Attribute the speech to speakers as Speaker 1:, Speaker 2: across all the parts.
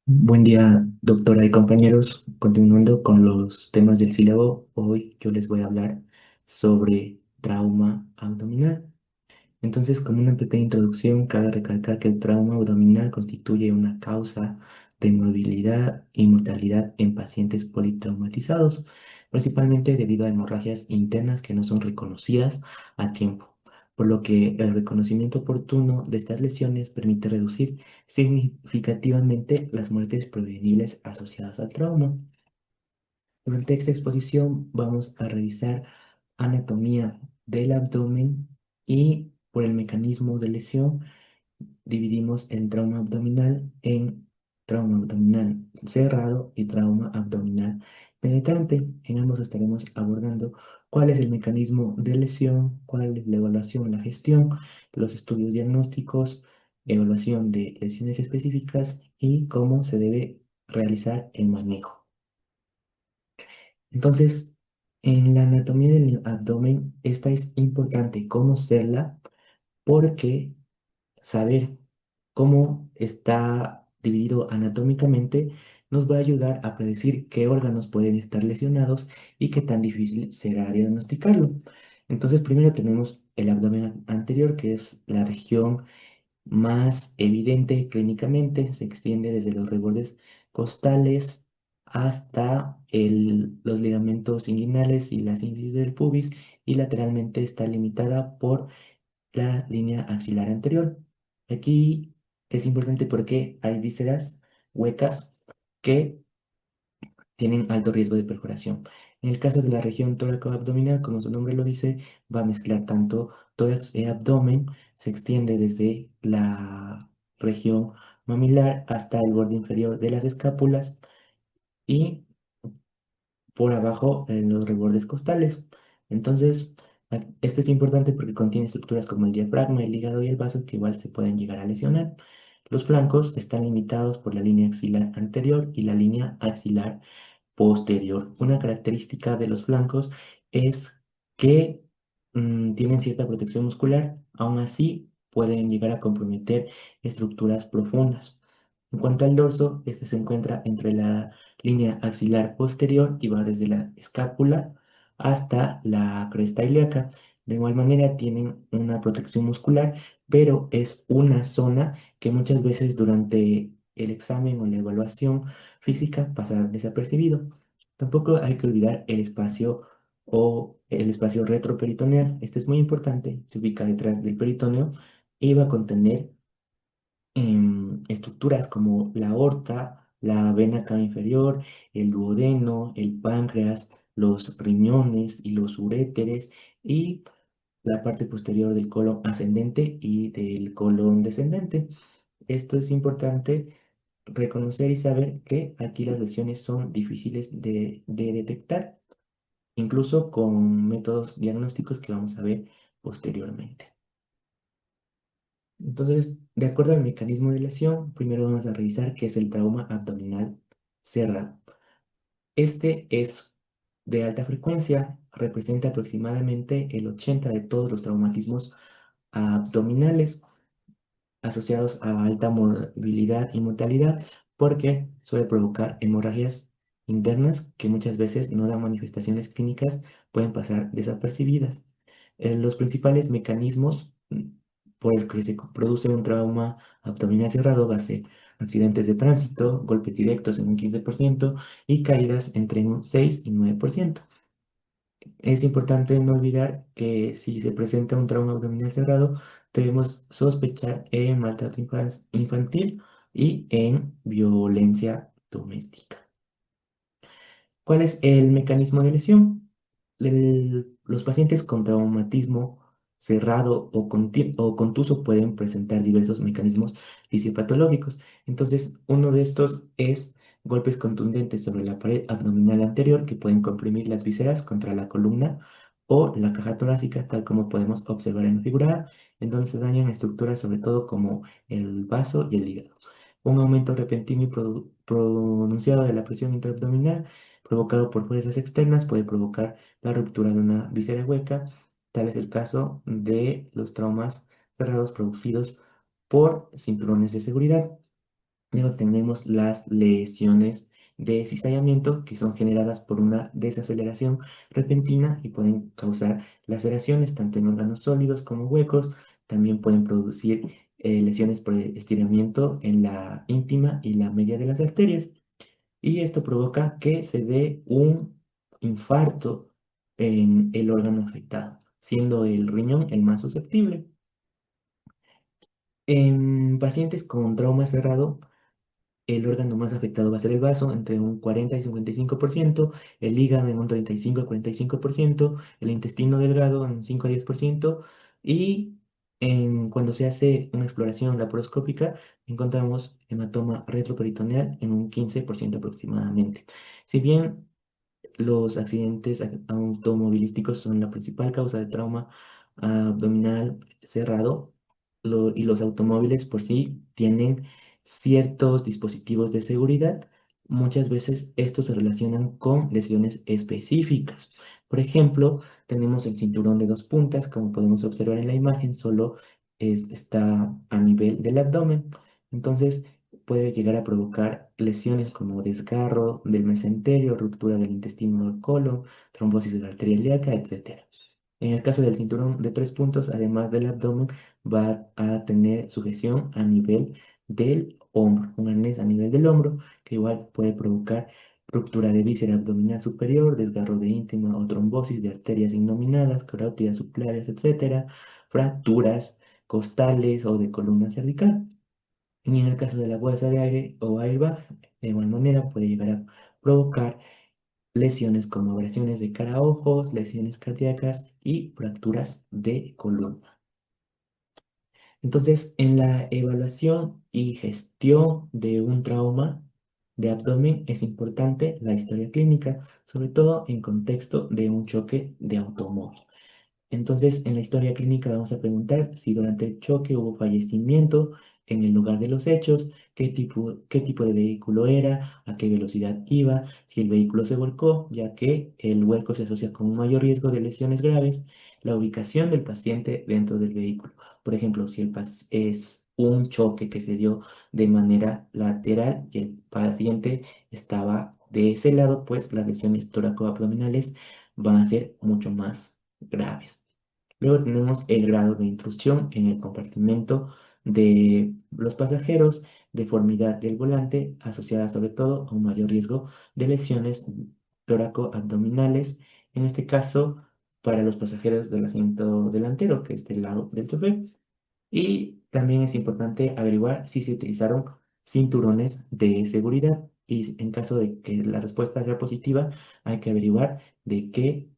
Speaker 1: Buen día, doctora y compañeros. Continuando con los temas del sílabo, hoy yo les voy a hablar sobre trauma abdominal. Entonces, como una pequeña introducción, cabe recalcar que el trauma abdominal constituye una causa de movilidad y mortalidad en pacientes politraumatizados, principalmente debido a hemorragias internas que no son reconocidas a tiempo, por lo que el reconocimiento oportuno de estas lesiones permite reducir significativamente las muertes prevenibles asociadas al trauma. Durante esta exposición vamos a revisar anatomía del abdomen y por el mecanismo de lesión dividimos el trauma abdominal en trauma abdominal cerrado y trauma abdominal penetrante. En ambos estaremos abordando cuál es el mecanismo de lesión, cuál es la evaluación, la gestión, los estudios diagnósticos, evaluación de lesiones específicas y cómo se debe realizar el manejo. Entonces, en la anatomía del abdomen, esta es importante conocerla porque saber cómo está dividido anatómicamente nos va a ayudar a predecir qué órganos pueden estar lesionados y qué tan difícil será diagnosticarlo. Entonces, primero tenemos el abdomen anterior, que es la región más evidente clínicamente, se extiende desde los rebordes costales hasta los ligamentos inguinales y la sínfisis del pubis, y lateralmente está limitada por la línea axilar anterior. Aquí es importante porque hay vísceras huecas que tienen alto riesgo de perforación. En el caso de la región tóraco-abdominal, como su nombre lo dice, va a mezclar tanto tórax y abdomen, se extiende desde la región mamilar hasta el borde inferior de las escápulas y por abajo en los rebordes costales. Entonces, esto es importante porque contiene estructuras como el diafragma, el hígado y el vaso que igual se pueden llegar a lesionar. Los flancos están limitados por la línea axilar anterior y la línea axilar posterior. Una característica de los flancos es que tienen cierta protección muscular, aún así pueden llegar a comprometer estructuras profundas. En cuanto al dorso, este se encuentra entre la línea axilar posterior y va desde la escápula hasta la cresta ilíaca. De igual manera tienen una protección muscular, pero es una zona que muchas veces durante el examen o la evaluación física pasa desapercibido. Tampoco hay que olvidar el espacio o el espacio retroperitoneal. Este es muy importante, se ubica detrás del peritoneo y va a contener estructuras como la aorta, la vena cava inferior, el duodeno, el páncreas, los riñones y los uréteres y la parte posterior del colon ascendente y del colon descendente. Esto es importante reconocer y saber que aquí las lesiones son difíciles de detectar, incluso con métodos diagnósticos que vamos a ver posteriormente. Entonces, de acuerdo al mecanismo de lesión, primero vamos a revisar qué es el trauma abdominal cerrado. Este es de alta frecuencia, representa aproximadamente el 80 de todos los traumatismos abdominales asociados a alta morbilidad y mortalidad porque suele provocar hemorragias internas que muchas veces no dan manifestaciones clínicas, pueden pasar desapercibidas. Los principales mecanismos por el que se produce un trauma abdominal cerrado va a ser accidentes de tránsito, golpes directos en un 15% y caídas entre un 6 y 9%. Es importante no olvidar que si se presenta un trauma abdominal cerrado, debemos sospechar en maltrato infantil y en violencia doméstica. ¿Cuál es el mecanismo de lesión? Los pacientes con traumatismo cerrado o contuso pueden presentar diversos mecanismos fisiopatológicos. Entonces, uno de estos es golpes contundentes sobre la pared abdominal anterior que pueden comprimir las vísceras contra la columna o la caja torácica, tal como podemos observar en la figura A, en donde se dañan estructuras sobre todo como el vaso y el hígado. Un aumento repentino y pronunciado de la presión intraabdominal provocado por fuerzas externas puede provocar la ruptura de una víscera hueca. Tal es el caso de los traumas cerrados producidos por cinturones de seguridad. Luego tenemos las lesiones de cizallamiento que son generadas por una desaceleración repentina y pueden causar laceraciones tanto en órganos sólidos como huecos. También pueden producir lesiones por estiramiento en la íntima y la media de las arterias. Y esto provoca que se dé un infarto en el órgano afectado, siendo el riñón el más susceptible. En pacientes con trauma cerrado, el órgano más afectado va a ser el vaso, entre un 40 y 55%, el hígado en un 35 a 45%, el intestino delgado en un 5 a 10%, y cuando se hace una exploración laparoscópica, encontramos hematoma retroperitoneal en un 15% aproximadamente. Si bien los accidentes automovilísticos son la principal causa de trauma abdominal cerrado y los automóviles por sí tienen ciertos dispositivos de seguridad. Muchas veces estos se relacionan con lesiones específicas. Por ejemplo, tenemos el cinturón de dos puntas, como podemos observar en la imagen, solo está a nivel del abdomen. Entonces, puede llegar a provocar lesiones como desgarro del mesenterio, ruptura del intestino del colon, trombosis de la arteria ilíaca, etcétera. En el caso del cinturón de tres puntos, además del abdomen, va a tener sujeción a nivel del hombro, un arnés a nivel del hombro, que igual puede provocar ruptura de víscera abdominal superior, desgarro de íntima o trombosis de arterias innominadas, carótidas subclavias, etcétera, fracturas costales o de columna cervical. Y en el caso de la bolsa de aire o airbag, de igual manera puede llegar a provocar lesiones como abrasiones de cara a ojos, lesiones cardíacas y fracturas de columna. Entonces, en la evaluación y gestión de un trauma de abdomen es importante la historia clínica, sobre todo en contexto de un choque de automóvil. Entonces, en la historia clínica vamos a preguntar si durante el choque hubo fallecimiento en el lugar de los hechos, qué tipo de vehículo era, a qué velocidad iba, si el vehículo se volcó, ya que el vuelco se asocia con un mayor riesgo de lesiones graves, la ubicación del paciente dentro del vehículo. Por ejemplo, si es un choque que se dio de manera lateral y el paciente estaba de ese lado, pues las lesiones toracoabdominales van a ser mucho más graves. Luego tenemos el grado de intrusión en el compartimento de los pasajeros, deformidad del volante, asociada sobre todo a un mayor riesgo de lesiones tóraco-abdominales, en este caso para los pasajeros del asiento delantero, que es del lado del chofer. Y también es importante averiguar si se utilizaron cinturones de seguridad. Y en caso de que la respuesta sea positiva, hay que averiguar de qué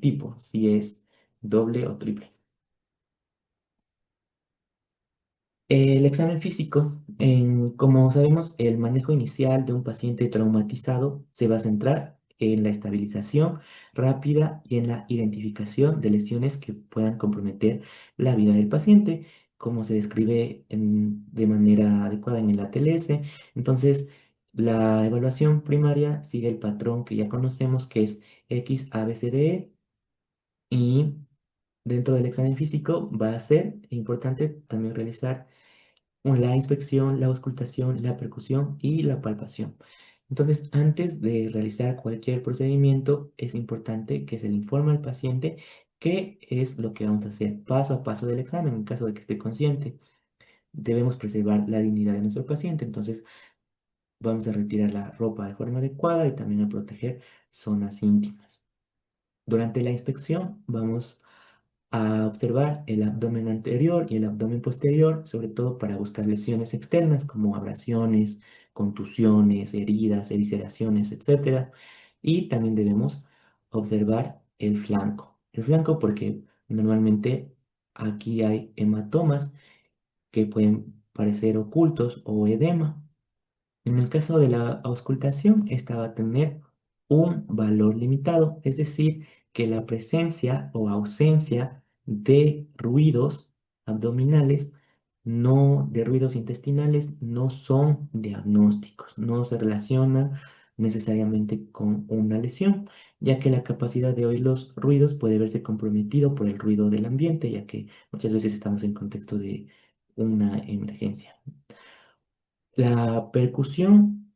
Speaker 1: tipo, si es doble o triple. El examen físico, como sabemos, el manejo inicial de un paciente traumatizado se va a centrar en la estabilización rápida y en la identificación de lesiones que puedan comprometer la vida del paciente, como se describe de manera adecuada en el ATLS. Entonces, la evaluación primaria sigue el patrón que ya conocemos, que es X, A, B, C, D, E, y dentro del examen físico va a ser importante también realizar la inspección, la auscultación, la percusión y la palpación. Entonces, antes de realizar cualquier procedimiento, es importante que se le informe al paciente qué es lo que vamos a hacer paso a paso del examen en caso de que esté consciente. Debemos preservar la dignidad de nuestro paciente, entonces vamos a retirar la ropa de forma adecuada y también a proteger zonas íntimas. Durante la inspección vamos a observar el abdomen anterior y el abdomen posterior, sobre todo para buscar lesiones externas como abrasiones, contusiones, heridas, evisceraciones, etcétera. Y también debemos observar el flanco. El flanco porque normalmente aquí hay hematomas que pueden parecer ocultos o edema. En el caso de la auscultación, esta va a tener un valor limitado, es decir, que la presencia o ausencia de ruidos abdominales, no de ruidos intestinales, no son diagnósticos, no se relacionan necesariamente con una lesión, ya que la capacidad de oír los ruidos puede verse comprometido por el ruido del ambiente, ya que muchas veces estamos en contexto de una emergencia. La percusión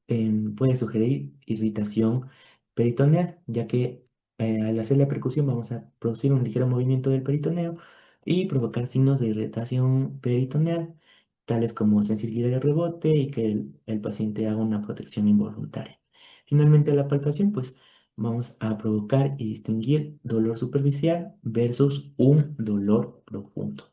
Speaker 1: puede sugerir irritación peritoneal, ya que al hacer la percusión vamos a producir un ligero movimiento del peritoneo y provocar signos de irritación peritoneal, tales como sensibilidad de rebote y que el paciente haga una protección involuntaria. Finalmente, la palpación, pues vamos a provocar y distinguir dolor superficial versus un dolor profundo.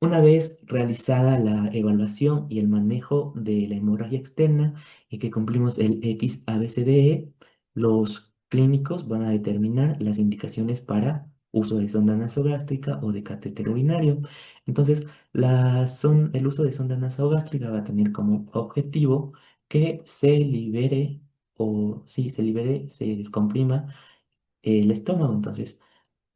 Speaker 1: Una vez realizada la evaluación y el manejo de la hemorragia externa y que cumplimos el XABCDE, los clínicos van a determinar las indicaciones para uso de sonda nasogástrica o de catéter urinario. Entonces, el uso de sonda nasogástrica va a tener como objetivo que se libere o si se libere, se descomprima el estómago. Entonces,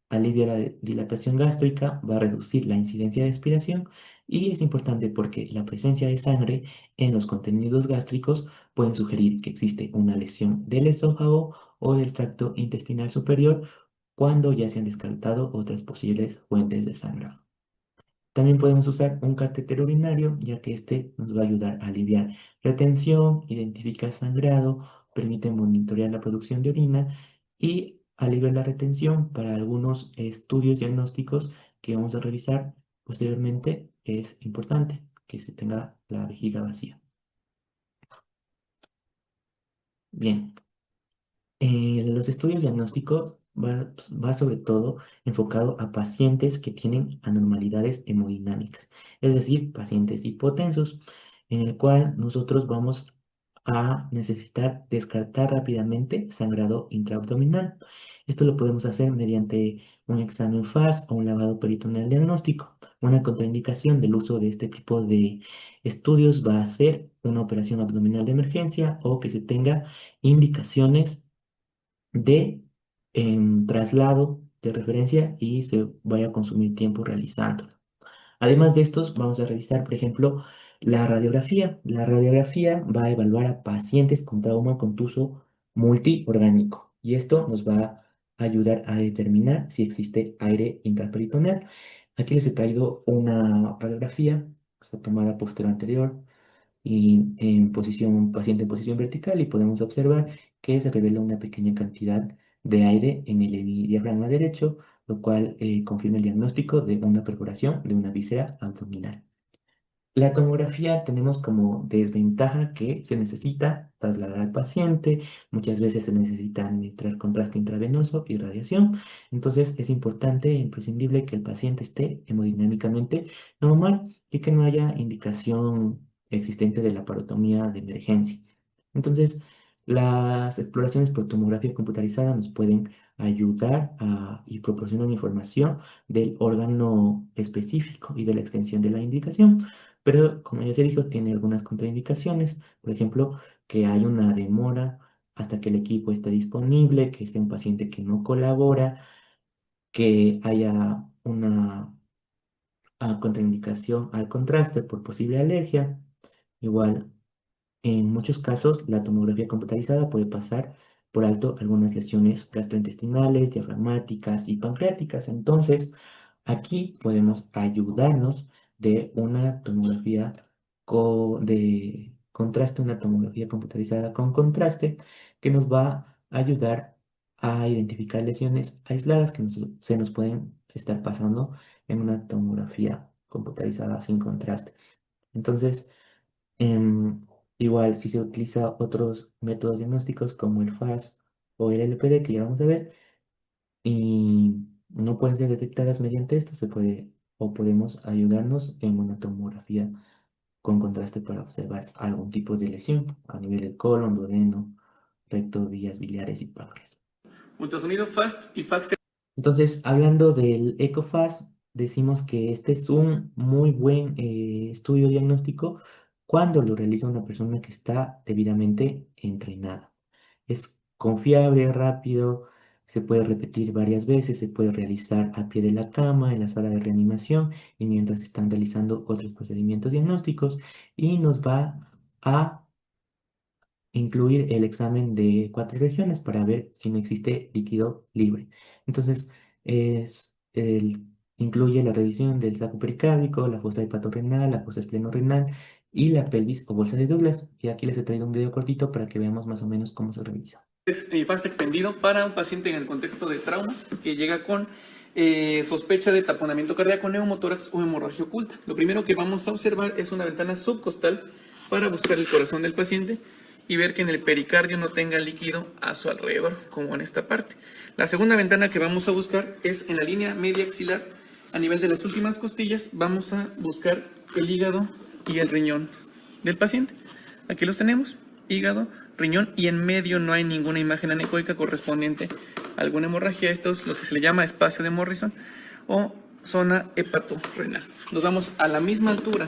Speaker 1: alivia la dilatación gástrica, va a reducir la incidencia de aspiración y es importante porque la presencia de sangre en los contenidos gástricos pueden sugerir que existe una lesión del esófago o del tracto intestinal superior cuando ya se han descartado otras posibles fuentes de sangrado. También podemos usar un catéter urinario, ya que este nos va a ayudar a aliviar retención, identificar sangrado, permite monitorear la producción de orina y aliviar la retención para algunos estudios diagnósticos que vamos a revisar posteriormente. Es importante que se tenga la vejiga vacía. Bien. Los estudios diagnósticos va sobre todo enfocado a pacientes que tienen anormalidades hemodinámicas, es decir, pacientes hipotensos, en el cual nosotros vamos a necesitar descartar rápidamente sangrado intraabdominal. Esto lo podemos hacer mediante un examen FAS o un lavado peritoneal diagnóstico. Una contraindicación del uso de este tipo de estudios va a ser una operación abdominal de emergencia o que se tenga indicaciones de traslado de referencia y se vaya a consumir tiempo realizándolo. Además de estos, vamos a revisar, por ejemplo, la radiografía. La radiografía va a evaluar a pacientes con trauma contuso multiorgánico y esto nos va a ayudar a determinar si existe aire intraperitoneal. Aquí les he traído una radiografía, está tomada posterior anterior y en posición, paciente en posición vertical y podemos observar que se revela una pequeña cantidad de aire en el diafragma derecho, lo cual confirma el diagnóstico de una perforación de una víscera abdominal. La tomografía tenemos como desventaja que se necesita trasladar al paciente, muchas veces se necesita administrar contraste intravenoso y radiación, entonces es importante e imprescindible que el paciente esté hemodinámicamente normal y que no haya indicación existente de la parotomía de emergencia. Entonces, las exploraciones por tomografía computarizada nos pueden ayudar y proporcionar información del órgano específico y de la extensión de la indicación. Pero, como ya se dijo, tiene algunas contraindicaciones. Por ejemplo, que hay una demora hasta que el equipo esté disponible, que esté un paciente que no colabora, que haya una contraindicación al contraste por posible alergia. Igual, en muchos casos, la tomografía computarizada puede pasar por alto algunas lesiones gastrointestinales, diafragmáticas y pancreáticas. Entonces, aquí podemos ayudarnos de una tomografía de contraste, una tomografía computarizada con contraste, que nos va a ayudar a identificar lesiones aisladas que se nos pueden estar pasando en una tomografía computarizada sin contraste. Entonces, Em, igual, si se utiliza otros métodos diagnósticos como el FAS o el LPD, que ya vamos a ver, y no pueden ser detectadas mediante esto, se puede o podemos ayudarnos en una tomografía con contraste para observar algún tipo de lesión a nivel del colon, duodeno, recto, vías biliares y páncreas.
Speaker 2: Ultrasonido FAST y FAST.
Speaker 1: Entonces, hablando del ECOFAS, decimos que este es un muy buen estudio diagnóstico cuando lo realiza una persona que está debidamente entrenada. Es confiable, rápido, se puede repetir varias veces, se puede realizar a pie de la cama, en la sala de reanimación y mientras están realizando otros procedimientos diagnósticos y nos va a incluir el examen de 4 regiones para ver si no existe líquido libre. Entonces, incluye la revisión del saco pericárdico, la fosa hepatorenal, la fosa esplenorenal y la pelvis o bolsa de Douglas. Y aquí les he traído un video cortito para que veamos más o menos cómo se revisa.
Speaker 2: FAST extendido para un paciente en el contexto de trauma que llega con sospecha de taponamiento cardíaco, neumotórax o hemorragia oculta. Lo primero que vamos a observar es una ventana subcostal para buscar el corazón del paciente y ver que en el pericardio no tenga líquido a su alrededor, como en esta parte. La segunda ventana que vamos a buscar es en la línea media axilar, a nivel de las últimas costillas. Vamos a buscar el hígado y el riñón del paciente. Aquí los tenemos, hígado, riñón, y en medio no hay ninguna imagen anecoica correspondiente a alguna hemorragia. Esto es lo que se le llama espacio de Morrison o zona hepatorrenal. Nos vamos a la misma altura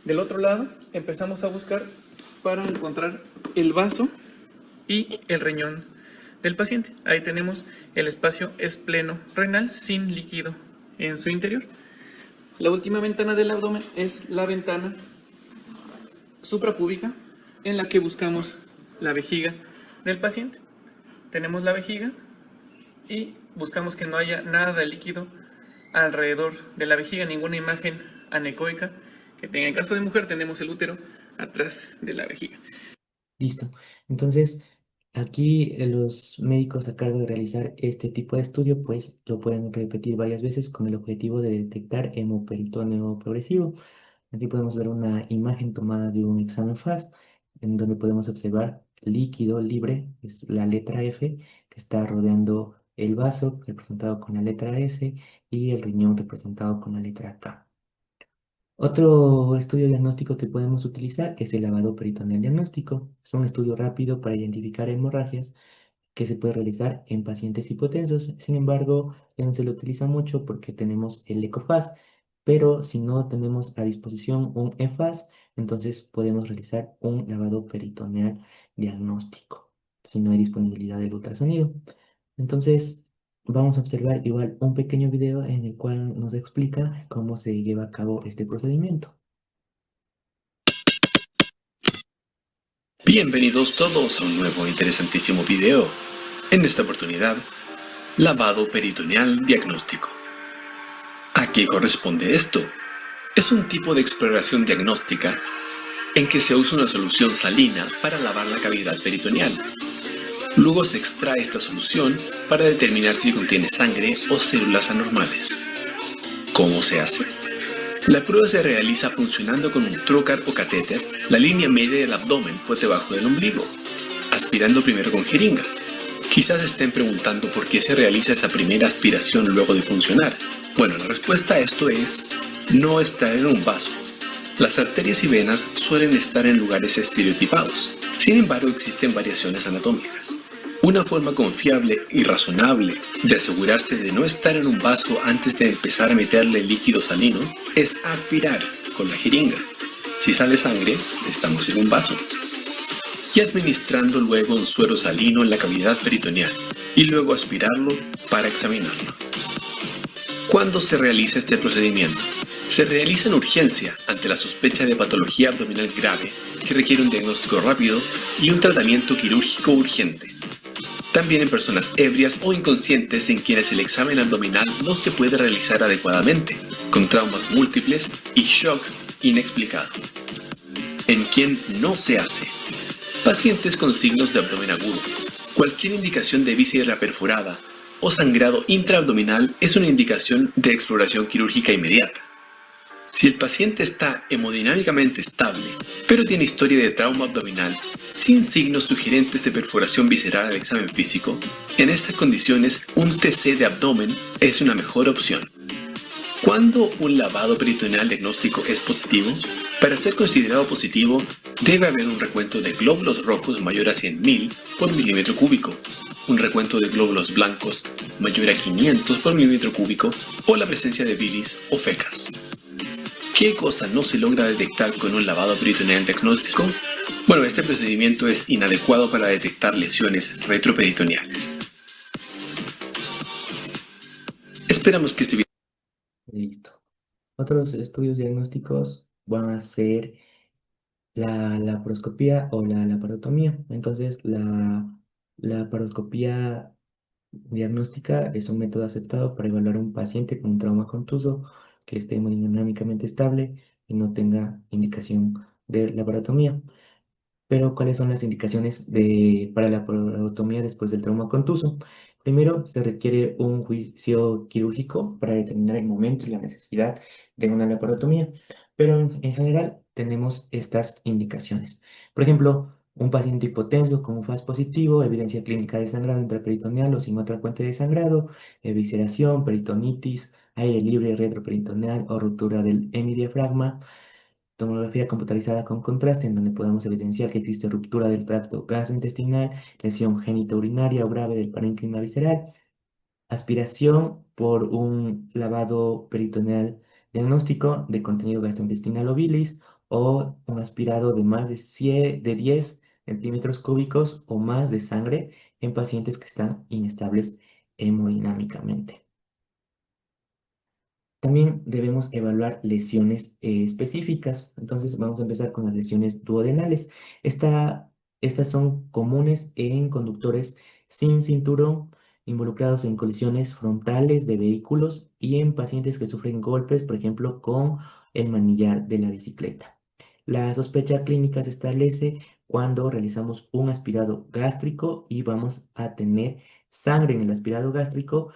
Speaker 2: del otro lado, empezamos a buscar para encontrar el vaso y el riñón del paciente. Ahí tenemos el espacio espleno renal sin líquido en su interior. La última ventana del abdomen es la ventana suprapúbica en la que buscamos la vejiga del paciente. Tenemos la vejiga y buscamos que no haya nada de líquido alrededor de la vejiga, ninguna imagen anecoica que tenga. En caso de mujer tenemos el útero atrás de la vejiga.
Speaker 1: Listo. Entonces, aquí los médicos a cargo de realizar este tipo de estudio, pues lo pueden repetir varias veces con el objetivo de detectar hemoperitoneo progresivo. Aquí podemos ver una imagen tomada de un examen FAST, en donde podemos observar líquido libre, es la letra F, que está rodeando el vaso, representado con la letra S, y el riñón representado con la letra K. Otro estudio diagnóstico que podemos utilizar es el lavado peritoneal diagnóstico. Es un estudio rápido para identificar hemorragias que se puede realizar en pacientes hipotensos. Sin embargo, ya no se lo utiliza mucho porque tenemos el ECOFAS, pero si no tenemos a disposición un EFAS, entonces podemos realizar un lavado peritoneal diagnóstico, si no hay disponibilidad del ultrasonido. Entonces, vamos a observar igual un pequeño video en el cual nos explica cómo se lleva a cabo este procedimiento.
Speaker 3: Bienvenidos todos a un nuevo interesantísimo video. En esta oportunidad, lavado peritoneal diagnóstico. ¿A qué corresponde esto? Es un tipo de exploración diagnóstica en que se usa una solución salina para lavar la cavidad peritoneal. Luego se extrae esta solución para determinar si contiene sangre o células anormales. ¿Cómo se hace? La prueba se realiza funcionando con un trocar o catéter, la línea media del abdomen por debajo del ombligo, aspirando primero con jeringa. Quizás estén preguntando por qué se realiza esa primera aspiración luego de funcionar. Bueno, la respuesta a esto es no estar en un vaso. Las arterias y venas suelen estar en lugares estereotipados. Sin embargo, existen variaciones anatómicas. Una forma confiable y razonable de asegurarse de no estar en un vaso antes de empezar a meterle líquido salino es aspirar con la jeringa. Si sale sangre, estamos en un vaso. Y administrando luego un suero salino en la cavidad peritoneal y luego aspirarlo para examinarlo. ¿Cuándo se realiza este procedimiento? Se realiza en urgencia ante la sospecha de patología abdominal grave que requiere un diagnóstico rápido y un tratamiento quirúrgico urgente. También en personas ebrias o inconscientes en quienes el examen abdominal no se puede realizar adecuadamente, con traumas múltiples y shock inexplicado. ¿En quién no se hace? Pacientes con signos de abdomen agudo. Cualquier indicación de víscera perforada o sangrado intraabdominal es una indicación de exploración quirúrgica inmediata. Si el paciente está hemodinámicamente estable, pero tiene historia de trauma abdominal, sin signos sugerentes de perforación visceral al examen físico, en estas condiciones un TC de abdomen es una mejor opción. ¿Cuándo un lavado peritoneal diagnóstico es positivo? Para ser considerado positivo, debe haber un recuento de glóbulos rojos mayor a 100.000 por milímetro cúbico, un recuento de glóbulos blancos mayor a 500 por milímetro cúbico o la presencia de bilis o fecas. ¿Qué cosa no se logra detectar con un lavado peritoneal diagnóstico? Bueno, este procedimiento es inadecuado para detectar lesiones retroperitoneales. Esperamos que este video...
Speaker 1: Listo. Otros estudios diagnósticos van a ser la laparoscopía o la laparotomía. Entonces, la laparoscopía diagnóstica es un método aceptado para evaluar a un paciente con un trauma contuso que esté hemodinámicamente estable y no tenga indicación de laparotomía. Pero, ¿cuáles son las indicaciones para la laparotomía después del trauma contuso? Primero, se requiere un juicio quirúrgico para determinar el momento y la necesidad de una laparotomía, pero en general tenemos estas indicaciones. Por ejemplo, un paciente hipotenso con un FAS positivo, evidencia clínica de sangrado intraperitoneal o sin otra fuente de sangrado, evisceración, peritonitis, aire libre retroperitoneal o ruptura del hemidiafragma, tomografía computarizada con contraste, en donde podemos evidenciar que existe ruptura del tracto gastrointestinal, lesión genitourinaria o grave del parénquima visceral, aspiración por un lavado peritoneal diagnóstico de contenido gastrointestinal o bilis, o un aspirado de más de 10 centímetros cúbicos o más de sangre en pacientes que están inestables hemodinámicamente. También debemos evaluar lesiones específicas. Entonces vamos a empezar con las lesiones duodenales. Estas son comunes en conductores sin cinturón, involucrados en colisiones frontales de vehículos y en pacientes que sufren golpes, por ejemplo, con el manillar de la bicicleta. La sospecha clínica se establece cuando realizamos un aspirado gástrico y vamos a tener sangre en el aspirado gástrico,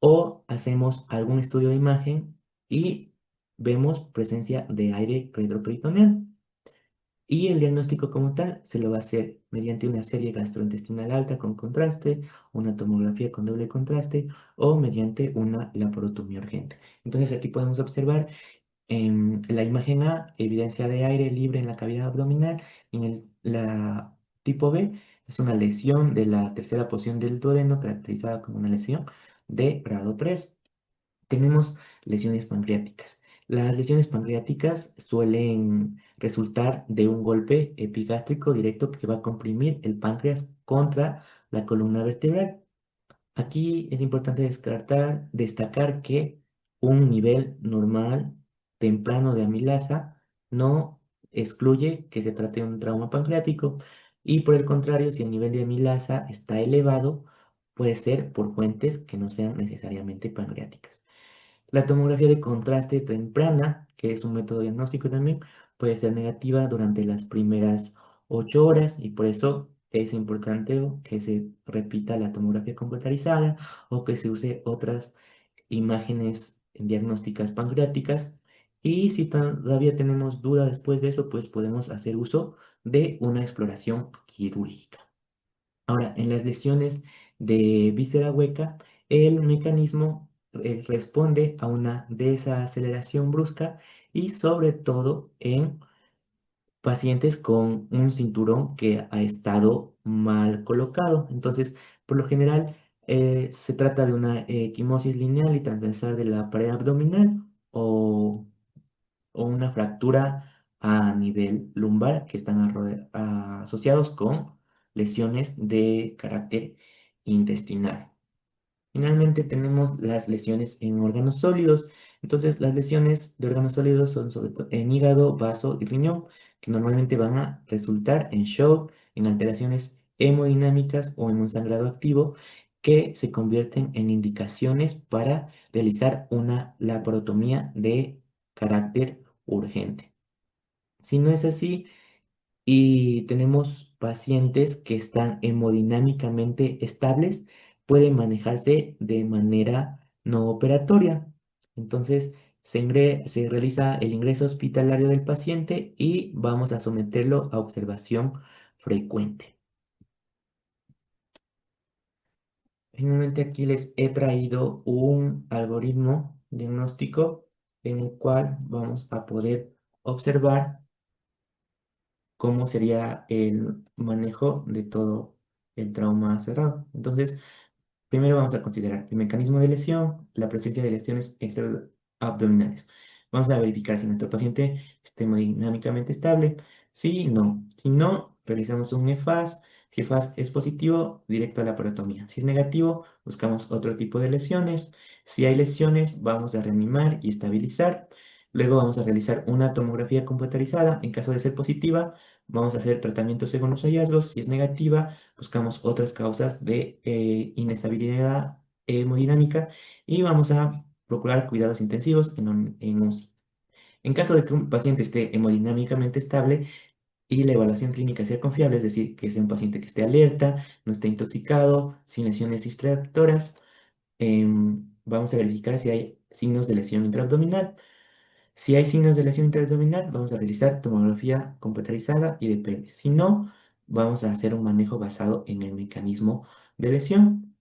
Speaker 1: o hacemos algún estudio de imagen y vemos presencia de aire retroperitoneal. Y el diagnóstico como tal se lo va a hacer mediante una serie gastrointestinal alta con contraste, una tomografía con doble contraste o mediante una laparotomía urgente. Entonces aquí podemos observar en la imagen A, evidencia de aire libre en la cavidad abdominal. En la tipo B es una lesión de la tercera porción del duodeno caracterizada como una lesión de grado 3. Tenemos lesiones pancreáticas. Las lesiones pancreáticas suelen resultar de un golpe epigástrico directo que va a comprimir el páncreas contra la columna vertebral. Aquí es importante destacar que un nivel normal temprano de amilasa no excluye que se trate de un trauma pancreático, y por el contrario, si el nivel de amilasa está elevado, puede ser por fuentes que no sean necesariamente pancreáticas. La tomografía de contraste temprana, que es un método diagnóstico también, puede ser negativa durante las primeras 8 horas, y por eso es importante que se repita la tomografía computarizada o que se use otras imágenes diagnósticas pancreáticas. Y si todavía tenemos duda después de eso, pues podemos hacer uso de una exploración quirúrgica. Ahora, en las lesiones de víscera hueca, el mecanismo responde a una desaceleración brusca, y sobre todo en pacientes con un cinturón que ha estado mal colocado. Entonces, por lo general, se trata de una equimosis lineal y transversal de la pared abdominal, o una fractura a nivel lumbar, que están asociados con lesiones de carácter intestinal. Finalmente tenemos las lesiones en órganos sólidos. Entonces, las lesiones de órganos sólidos son sobre todo en hígado, vaso y riñón, que normalmente van a resultar en shock, en alteraciones hemodinámicas o en un sangrado activo, que se convierten en indicaciones para realizar una laparotomía de carácter urgente. Si no es así, y tenemos pacientes que están hemodinámicamente estables, pueden manejarse de manera no operatoria. Entonces, se realiza el ingreso hospitalario del paciente y vamos a someterlo a observación frecuente. Finalmente, aquí les he traído un algoritmo diagnóstico en el cual vamos a poder observar cómo sería el manejo de todo el trauma cerrado. Entonces, primero vamos a considerar el mecanismo de lesión, la presencia de lesiones extraabdominales. Vamos a verificar si nuestro paciente está hemodinámicamente estable. Sí, no. Si no, realizamos un EFAS. Si el FAS es positivo, directo a la laparotomía. Si es negativo, buscamos otro tipo de lesiones. Si hay lesiones, vamos a reanimar y estabilizar. Luego vamos a realizar una tomografía computarizada. En caso de ser positiva, vamos a hacer tratamiento según los hallazgos. Si es negativa, buscamos otras causas de inestabilidad hemodinámica y vamos a procurar cuidados intensivos en UCI. En caso de que un paciente esté hemodinámicamente estable y la evaluación clínica sea confiable, es decir, que sea un paciente que esté alerta, no esté intoxicado, sin lesiones distractoras, vamos a verificar si hay signos de lesión intraabdominal. Si hay signos de lesión intraabdominal, vamos a realizar tomografía computarizada y de pelvis. Si no, vamos a hacer un manejo basado en el mecanismo de lesión.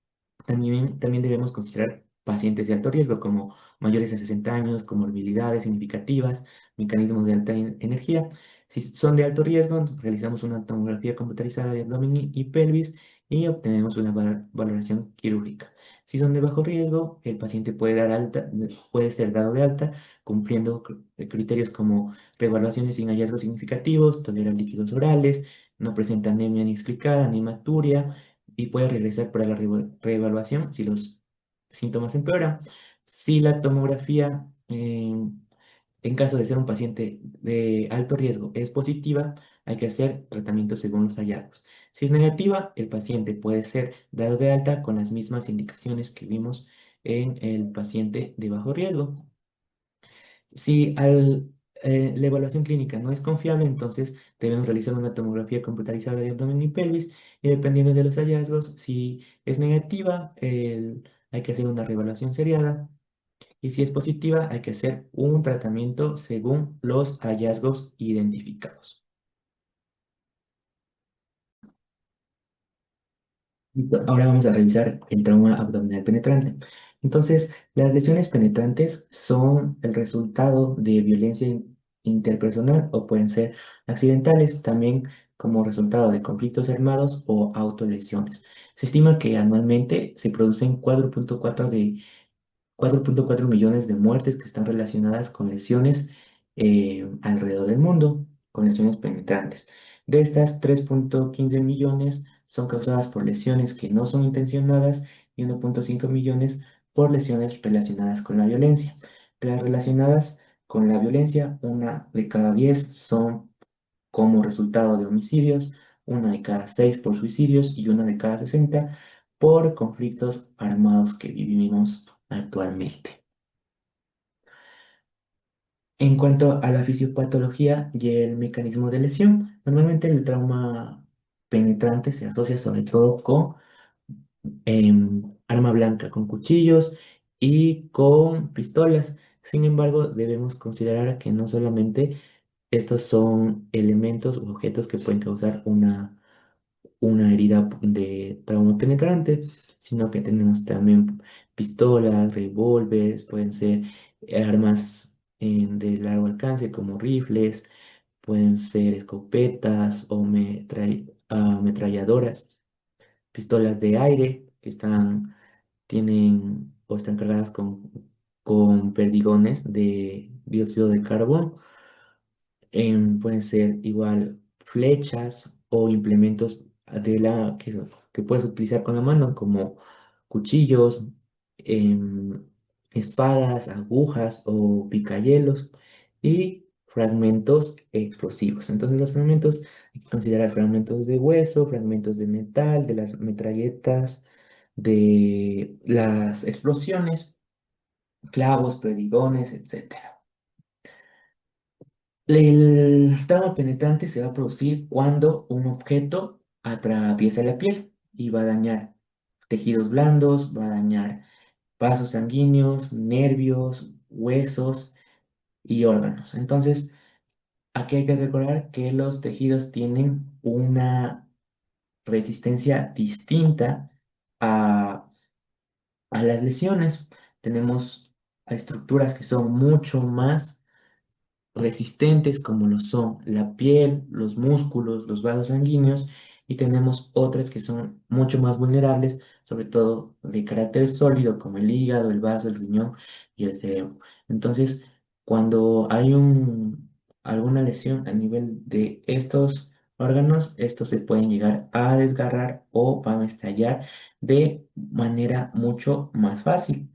Speaker 1: También debemos considerar pacientes de alto riesgo, como mayores de 60 años, con morbilidades significativas, mecanismos de alta energía. Si son de alto riesgo, realizamos una tomografía computarizada de abdomen y pelvis y obtenemos una valoración quirúrgica. Si son de bajo riesgo, el paciente puede ser dado de alta cumpliendo criterios como reevaluaciones sin hallazgos significativos, toleran líquidos orales, no presenta anemia ni explicada, ni hematuria, y puede regresar para la reevaluación si los síntomas empeoran. Si la tomografía, en caso de ser un paciente de alto riesgo, es positiva, hay que hacer tratamiento según los hallazgos. Si es negativa, el paciente puede ser dado de alta con las mismas indicaciones que vimos en el paciente de bajo riesgo. Si la evaluación clínica no es confiable, entonces debemos realizar una tomografía computarizada de abdomen y pelvis y dependiendo de los hallazgos, si es negativa, hay que hacer una reevaluación seriada y si es positiva, hay que hacer un tratamiento según los hallazgos identificados. Listo, ahora vamos a revisar el trauma abdominal penetrante. Entonces, las lesiones penetrantes son el resultado de violencia interpersonal o pueden ser accidentales, también como resultado de conflictos armados o autolesiones. Se estima que anualmente se producen 4.4 millones de muertes que están relacionadas con lesiones alrededor del mundo, con lesiones penetrantes. De estas, 3.15 millones son causadas por lesiones que no son intencionadas y 1.5 millones por lesiones relacionadas con la violencia. De las relacionadas con la violencia, una de cada 10 son como resultado de homicidios, una de cada 6 por suicidios y una de cada 60 por conflictos armados que vivimos actualmente. En cuanto a la fisiopatología y el mecanismo de lesión, normalmente el trauma penetrante se asocia sobre todo con arma blanca, con cuchillos y con pistolas. Sin embargo, debemos considerar que no solamente estos son elementos u objetos que pueden causar una herida de trauma penetrante, sino que tenemos también pistolas, revólveres, pueden ser armas de largo alcance como rifles, pueden ser escopetas o ametralladoras, pistolas de aire que tienen o están cargadas con perdigones de dióxido de carbono. Pueden ser igual flechas o implementos que puedes utilizar con la mano, como cuchillos, em, espadas, agujas o picayelos y fragmentos explosivos. Entonces los fragmentos, hay que considerar fragmentos de hueso, fragmentos de metal, de las metralletas, de las explosiones, clavos, perdigones, etcétera. El trauma penetrante se va a producir cuando un objeto atraviesa la piel y va a dañar tejidos blandos, va a dañar vasos sanguíneos, nervios, huesos y órganos. Entonces, aquí hay que recordar que los tejidos tienen una resistencia distinta a, a las lesiones. Tenemos estructuras que son mucho más resistentes como lo son la piel, los músculos, los vasos sanguíneos y tenemos otras que son mucho más vulnerables, sobre todo de carácter sólido como el hígado, el vaso, el riñón y el cerebro. Entonces, cuando hay alguna lesión a nivel de estos órganos, estos se pueden llegar a desgarrar o van a estallar de manera mucho más fácil.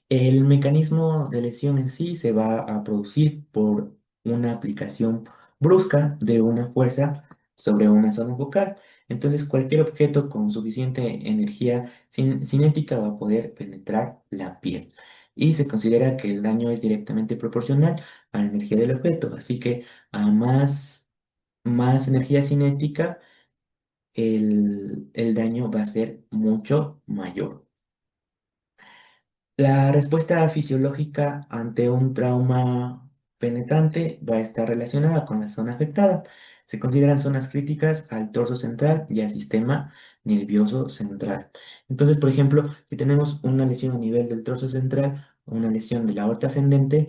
Speaker 1: El mecanismo de lesión en sí se va a producir por una aplicación brusca de una fuerza sobre una zona focal. Entonces, cualquier objeto con suficiente energía cinética va a poder penetrar la piel. y se considera que el daño es directamente proporcional a la energía del objeto, así que a más energía cinética, el daño va a ser mucho mayor. La respuesta fisiológica ante un trauma penetrante va a estar relacionada con la zona afectada. Se consideran zonas críticas al torso central y al sistema nervioso central. Entonces, por ejemplo, si tenemos una lesión a nivel del torso central o una lesión de la aorta ascendente,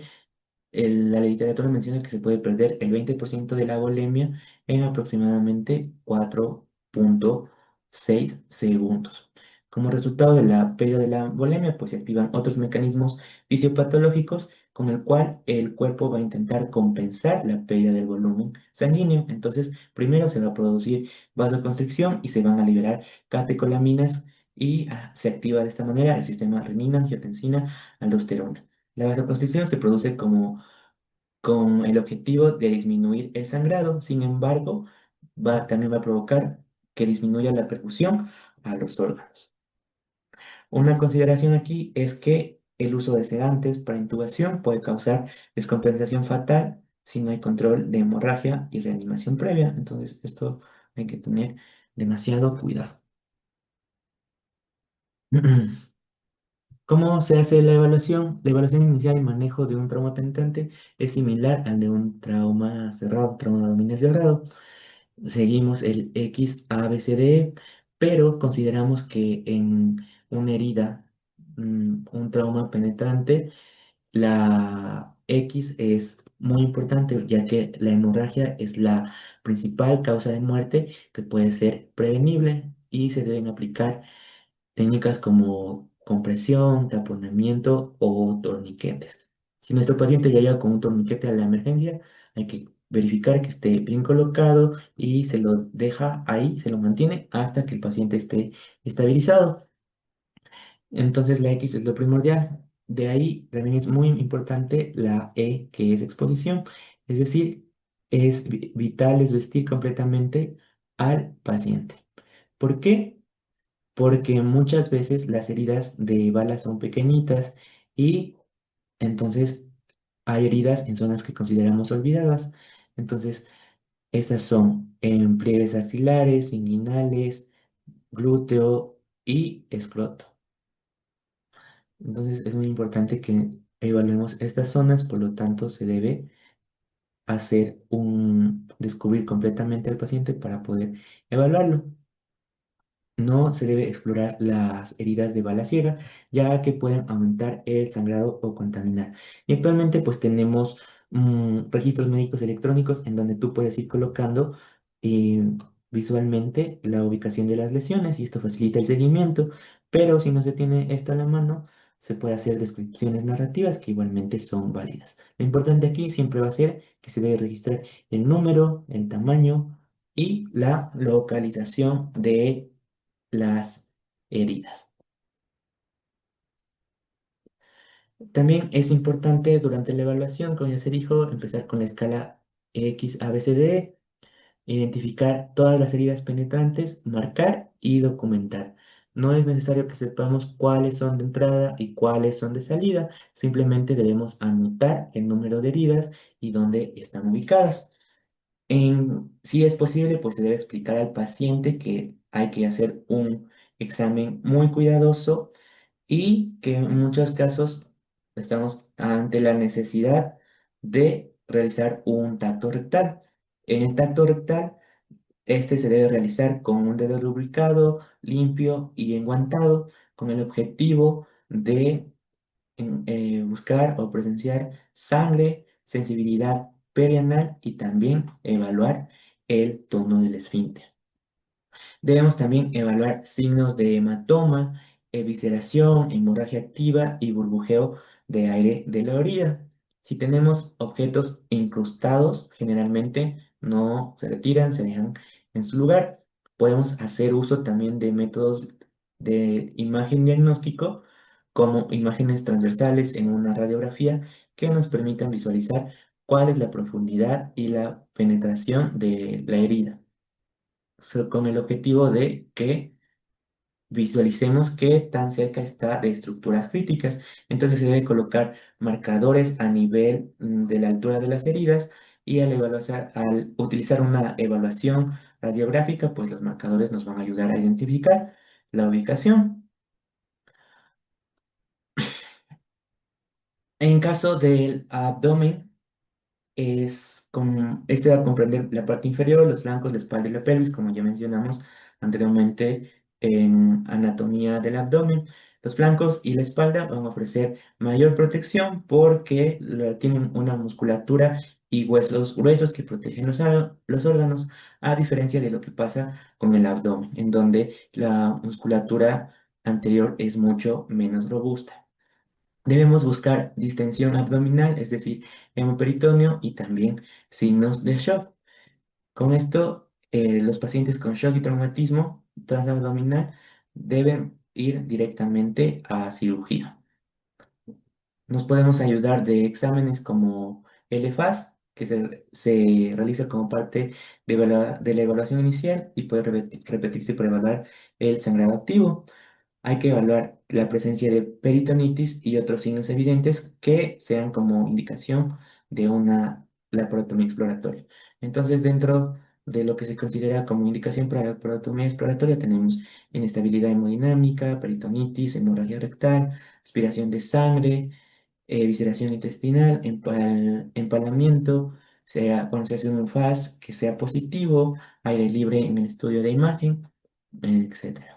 Speaker 1: la literatura menciona que se puede perder el 20% de la volemia en aproximadamente 4,6 segundos. Como resultado de la pérdida de la volemia, pues se activan otros mecanismos fisiopatológicos con el cual el cuerpo va a intentar compensar la pérdida del volumen sanguíneo. Entonces, primero se va a producir vasoconstricción y se van a liberar catecolaminas y se activa de esta manera el sistema renina, angiotensina, aldosterona. La vasoconstricción se produce con el objetivo de disminuir el sangrado. Sin embargo, también va a provocar que disminuya la perfusión a los órganos. Una consideración aquí es que el uso de sedantes para intubación puede causar descompensación fatal si no hay control de hemorragia y reanimación previa. Entonces, esto hay que tener demasiado cuidado. ¿Cómo se hace la evaluación? La evaluación inicial y manejo de un trauma penetrante es similar al de un trauma cerrado, trauma abdominal cerrado. Seguimos el X, A, B, C, D, E, pero consideramos que en una herida, un trauma penetrante, la X es muy importante, ya que la hemorragia es la principal causa de muerte que puede ser prevenible y se deben aplicar técnicas como compresión, taponamiento o torniquetes. Si nuestro paciente ya llega con un torniquete a la emergencia, hay que verificar que esté bien colocado y se lo deja ahí, se lo mantiene hasta que el paciente esté estabilizado. Entonces la X es lo primordial. De ahí también es muy importante la E, que es exposición. Es decir, es vital es vestir completamente al paciente. ¿Por qué? Porque muchas veces las heridas de bala son pequeñitas y entonces hay heridas en zonas que consideramos olvidadas. Entonces, esas son en pliegues axilares, inguinales, glúteo y escroto. Entonces, es muy importante que evaluemos estas zonas, por lo tanto, se debe descubrir completamente al paciente para poder evaluarlo. No se debe explorar las heridas de bala ciega, ya que pueden aumentar el sangrado o contaminar. Y actualmente pues tenemos registros médicos electrónicos en donde tú puedes ir colocando eh, visualmente la ubicación de las lesiones y esto facilita el seguimiento, pero si no se tiene esto a la mano, se puede hacer descripciones narrativas que igualmente son válidas. Lo importante aquí siempre va a ser que se debe registrar el número, el tamaño y la localización de las heridas. También es importante durante la evaluación, como ya se dijo, empezar con la escala X, A, B, C, D, E, identificar todas las heridas penetrantes, marcar y documentar. No es necesario que sepamos cuáles son de entrada y cuáles son de salida, simplemente debemos anotar el número de heridas y dónde están ubicadas. Si es posible, pues se debe explicar al paciente que hay que hacer un examen muy cuidadoso y que en muchos casos estamos ante la necesidad de realizar un tacto rectal. En el tacto rectal, este se debe realizar con un dedo lubricado, limpio y enguantado, con el objetivo de buscar o presenciar sangre, sensibilidad perianal y también evaluar el tono del esfínter. Debemos también evaluar signos de hematoma, evisceración, hemorragia activa y burbujeo de aire de la orilla. Si tenemos objetos incrustados, generalmente no se retiran, se dejan en su lugar. Podemos hacer uso también de métodos de imagen diagnóstico, como imágenes transversales en una radiografía, que nos permitan visualizar cuál es la profundidad y la penetración de la herida con el objetivo de que visualicemos qué tan cerca está de estructuras críticas. Entonces se debe colocar marcadores a nivel de la altura de las heridas y al utilizar una evaluación radiográfica, pues los marcadores nos van a ayudar a identificar la ubicación. En caso del abdomen, este va a comprender la parte inferior, los flancos, la espalda y la pelvis, como ya mencionamos anteriormente en anatomía del abdomen. Los flancos y la espalda van a ofrecer mayor protección porque tienen una musculatura y huesos gruesos que protegen los órganos, a diferencia de lo que pasa con el abdomen, en donde la musculatura anterior es mucho menos robusta. Debemos buscar distensión abdominal, es decir, hemoperitoneo y también signos de shock. Con esto, los pacientes con shock y traumatismo transabdominal deben ir directamente a cirugía. Nos podemos ayudar de exámenes como el EFAS, que se realiza como parte de la evaluación inicial y puede repetirse para evaluar el sangrado activo. Hay que evaluar la presencia de peritonitis y otros signos evidentes que sean como indicación de una laparotomía exploratoria. Entonces, dentro de lo que se considera como indicación para la laparotomía exploratoria, tenemos inestabilidad hemodinámica, peritonitis, hemorragia rectal, aspiración de sangre, visceración intestinal, empalamiento, sea, cuando se hace un FAS que sea positivo, aire libre en el estudio de imagen, etcétera.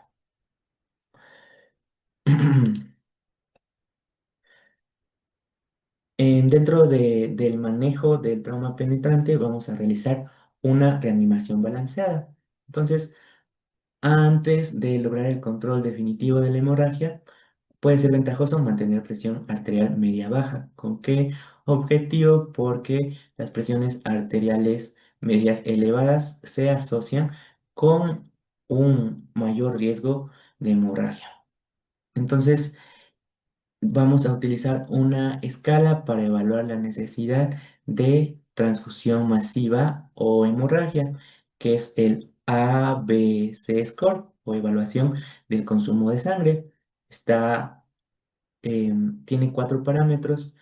Speaker 1: Dentro del manejo del trauma penetrante vamos a realizar una reanimación balanceada. Entonces, antes de lograr el control definitivo de la hemorragia, puede ser ventajoso mantener presión arterial media-baja. ¿Con qué objetivo? Porque las presiones arteriales medias elevadas se asocian con un mayor riesgo de hemorragia. Entonces, vamos a utilizar una escala para evaluar la necesidad de transfusión masiva o hemorragia, que es el ABC score o evaluación del consumo de sangre. Tiene cuatro parámetros,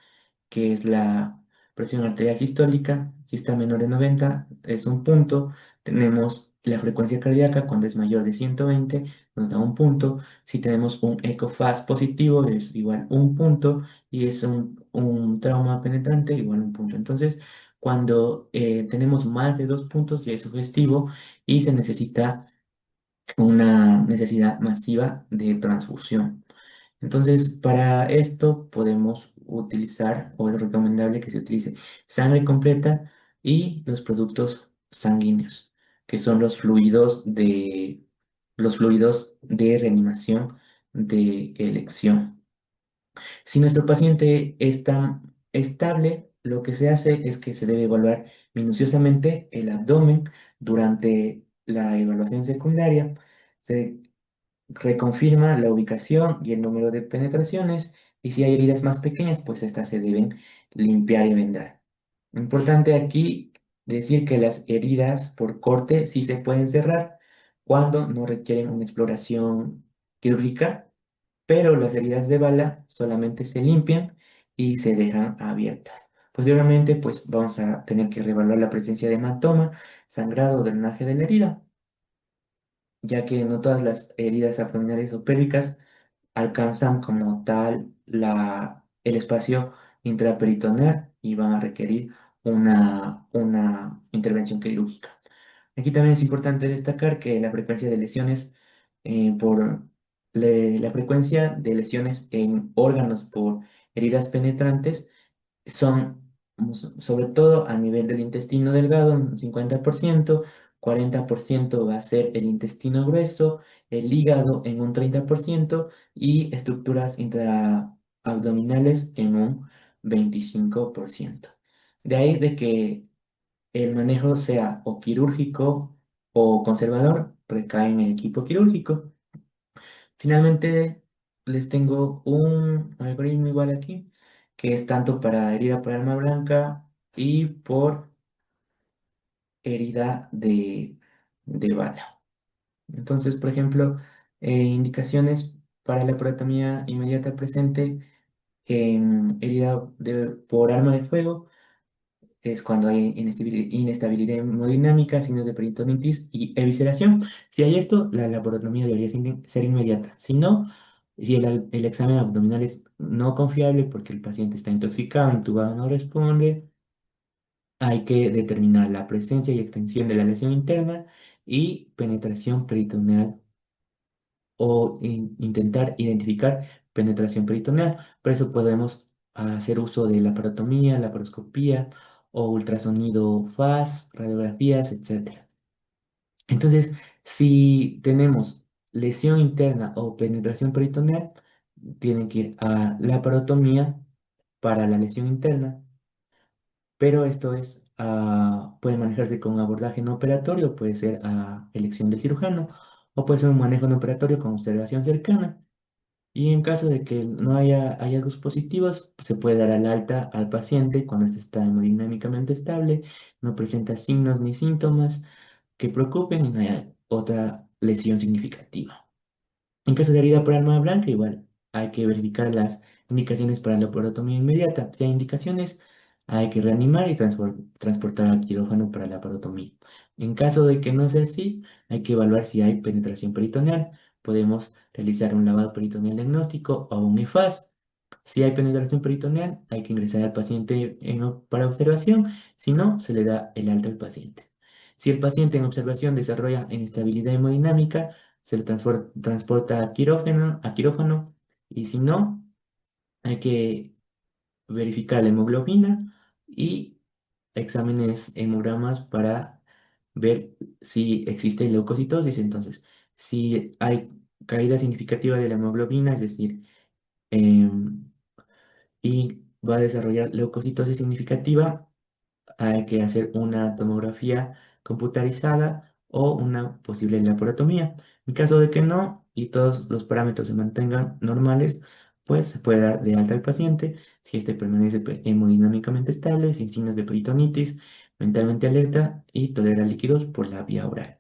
Speaker 1: que es la presión arterial sistólica. Si está menor de 90 es un punto. Tenemos la frecuencia cardíaca, cuando es mayor de 120 nos da un punto. Si tenemos un ECOFAS positivo es igual un punto, y es un trauma penetrante igual un punto. Entonces, cuando tenemos más de 2 puntos ya es sugestivo y se necesita una necesidad masiva de transfusión. Entonces, para esto podemos utilizar, o es recomendable que se utilice sangre completa y los productos sanguíneos, que son los fluidos de reanimación de elección. Si nuestro paciente está estable, lo que se hace es que se debe evaluar minuciosamente el abdomen durante la evaluación secundaria. Se reconfirma la ubicación y el número de penetraciones, y si hay heridas más pequeñas, pues estas se deben limpiar y vendar. Importante aquí decir que las heridas por corte sí se pueden cerrar cuando no requieren una exploración quirúrgica, pero las heridas de bala solamente se limpian y se dejan abiertas. Posteriormente, pues vamos a tener que reevaluar la presencia de hematoma, sangrado o drenaje de la herida, ya que no todas las heridas abdominales o pélvicas alcanzan como tal el espacio intraperitoneal y van a requerir una intervención quirúrgica. Aquí también es importante destacar que la frecuencia de lesiones la frecuencia de lesiones en órganos por heridas penetrantes son sobre todo a nivel del intestino delgado, un 50%, 40% va a ser el intestino grueso, el hígado en un 30% y estructuras intraabdominales en un 25%. De ahí de que el manejo sea o quirúrgico o conservador, recae en el equipo quirúrgico. Finalmente, les tengo un algoritmo igual aquí, que es tanto para herida por arma blanca y por herida de bala. Entonces, por ejemplo, Indicaciones para la protomía inmediata presente en herida por arma de fuego es cuando hay inestabilidad hemodinámica, signos de peritonitis y evisceración. Si hay esto, la laparotomía debería ser inmediata. Si no, si el examen abdominal es no confiable porque el paciente está intoxicado, intubado, no responde, hay que determinar la presencia y extensión de la lesión interna y penetración peritoneal o intentar identificar penetración peritoneal. Por eso podemos hacer uso de la parotomía, laparoscopía o ultrasonido FAS, radiografías, etcétera. Entonces, si tenemos lesión interna o penetración peritoneal, tienen que ir a la parotomía para la lesión interna, pero esto puede manejarse con abordaje no operatorio, puede ser a elección del cirujano, o puede ser un manejo no operatorio con observación cercana. Y en caso de que no haya hallazgos positivos, se puede dar al alta al paciente cuando éste está hemodinámicamente estable, no presenta signos ni síntomas que preocupen y no haya otra lesión significativa. En caso de herida por arma blanca, igual hay que verificar las indicaciones para la laparotomía inmediata. Si hay indicaciones, hay que reanimar y transportar al quirófano para la laparotomía. En caso de que no sea así, hay que evaluar si hay penetración peritoneal. Podemos realizar un lavado peritoneal diagnóstico o un EFAS. Si hay penetración peritoneal, hay que ingresar al paciente para observación. Si no, se le da el alta al paciente. Si el paciente en observación desarrolla inestabilidad hemodinámica, se le transporta a quirófano y si no, hay que verificar la hemoglobina y exámenes hemogramas para ver si existe leucocitosis. Entonces, si hay caída significativa de la hemoglobina, es decir, em, y va a desarrollar leucocitosis significativa, hay que hacer una tomografía computarizada o una posible laparotomía. En caso de que no y todos los parámetros se mantengan normales, pues se puede dar de alta al paciente si este permanece hemodinámicamente estable, sin signos de peritonitis, mentalmente alerta y tolera líquidos por la vía oral.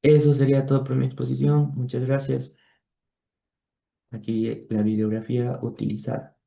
Speaker 1: Eso sería todo por mi exposición. Muchas gracias. Aquí la bibliografía utilizada.